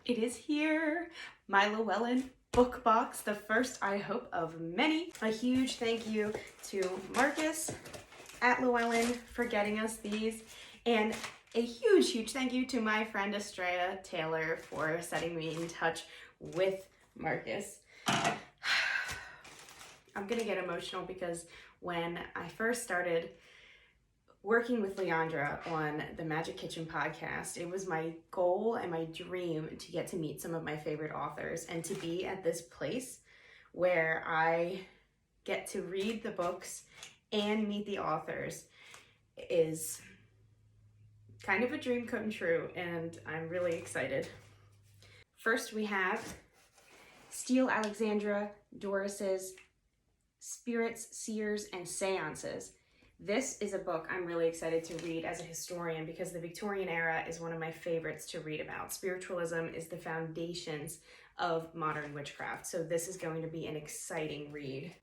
It is here, my Llewellyn book box, the first, I hope, of many. A huge thank you to Marcus at Llewellyn for getting us these, and a huge thank you to my friend Estrella Taylor for setting me in touch with Marcus. I'm gonna get emotional because when I first started working with Leandra on the Magick Kitchen Podcast, it was my goal and my dream to get to meet some of my favorite authors and to be at this place where I get to read the books and meet the authors is kind of a dream come true, and I'm really excited. First, we have Steele Alexandra Doris's Spirits, Seers, and Seances. This is a book I'm really excited to read as a historian because the Victorian era is one of my favorites to read about. Spiritualism is the foundations of modern witchcraft, so this is going to be an exciting read.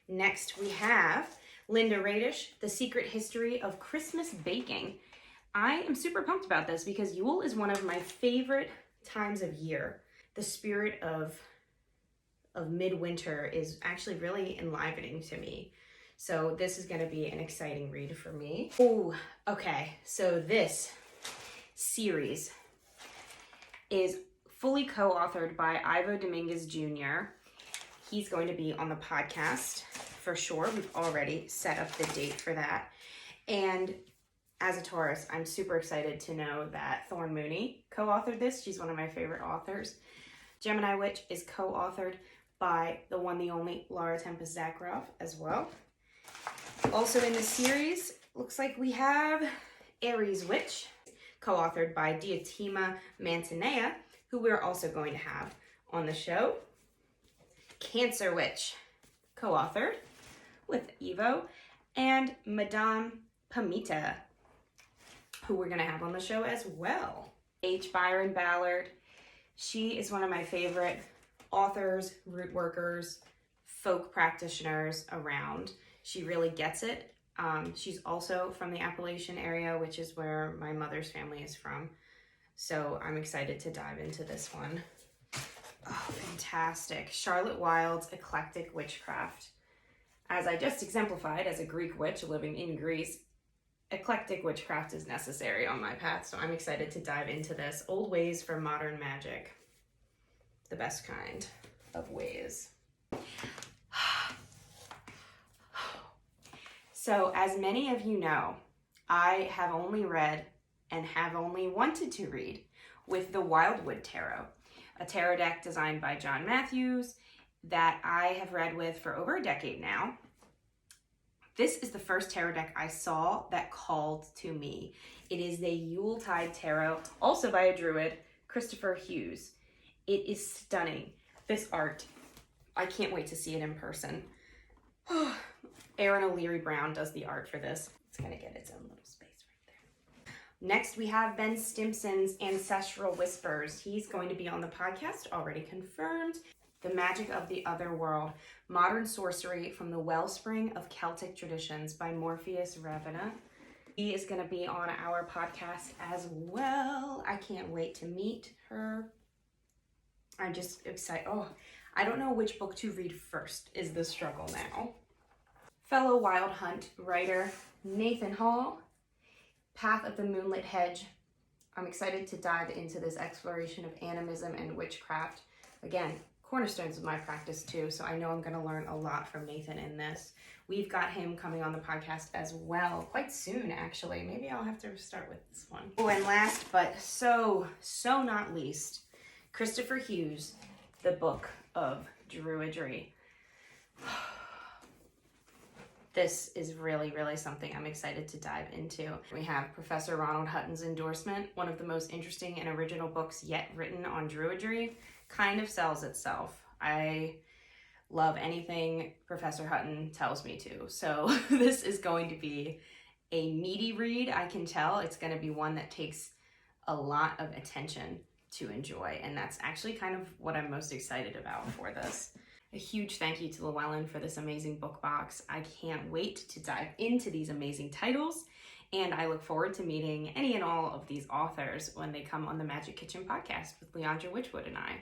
Next, we have Linda Radish, The Secret History of Christmas Baking. I am super pumped about this because Yule is one of my favorite times of year. The spirit of midwinter is actually really enlivening to me. So this is going to be an exciting read for me. Oh, okay. So this series is fully co-authored by Ivo Dominguez Jr. He's going to be on the podcast for sure. We've already set up the date for that. And as a Taurus, I'm super excited to know that Thorn Mooney co-authored this. She's one of my favorite authors. Gemini Witch is co-authored by the one, the only Laura Tempest Zakharov as well. Also in the series, looks like we have Aries Witch, co-authored by Diotima Mantinea, who we're also going to have on the show. Cancer Witch, co-authored with Evo, and Madame Pamita, who we're going to have on the show as well. H. Byron Ballard, she is one of my favorite authors, root workers, folk practitioners around. She really gets it. She's also from the Appalachian area, which is where my mother's family is from. So I'm excited to dive into this one. Oh, fantastic. Charlotte Wilde's Eclectic Witchcraft. As I just exemplified as a Greek witch living in Greece, eclectic witchcraft is necessary on my path, so I'm excited to dive into this. Old Ways for Modern Magic. The best kind of ways. So, as many of you know, I have only read and have only wanted to read with the Wildwood Tarot, a tarot deck designed by John Matthews that I have read with for over a decade now. This is the first tarot deck I saw that called to me. It is the Yuletide Tarot, also by a druid, Christopher Hughes. It is stunning. This art, I can't wait to see it in person. Erin O'Leary Brown does the art for this. It's gonna get its own little space right there. Next, we have Ben Stimpson's Ancestral Whispers. He's going to be on the podcast, already confirmed. The Magic of the Other World, Modern Sorcery from the Wellspring of Celtic Traditions by Morpheus Ravenna. He is gonna be on our podcast as well. I can't wait to meet her. I'm just excited. Oh, I don't know which book to read first is the struggle now. Fellow Wild Hunt writer Nathan Hall, Path of the Moonlit Hedge. I'm excited to dive into this exploration of animism and witchcraft. Again, cornerstones of my practice too, so I know I'm going to learn a lot from Nathan in this. We've got him coming on the podcast as well, quite soon actually. Maybe I'll have to start with this one. Oh, and last but so not least, Christopher Hughes, The Book of Druidry. This is really something I'm excited to dive into. We have Professor Ronald Hutton's endorsement, one of the most interesting and original books yet written on Druidry. Kind of sells itself. I love anything Professor Hutton tells me to. So this is going to be a meaty read, I can tell. It's going to be one that takes a lot of attention to enjoy, and that's actually kind of what I'm most excited about for this. A huge thank you to Llewellyn for this amazing book box. I can't wait to dive into these amazing titles And I look forward to meeting any and all of these authors when they come on the Magick Kitchen Podcast with Leandra Witchwood and I.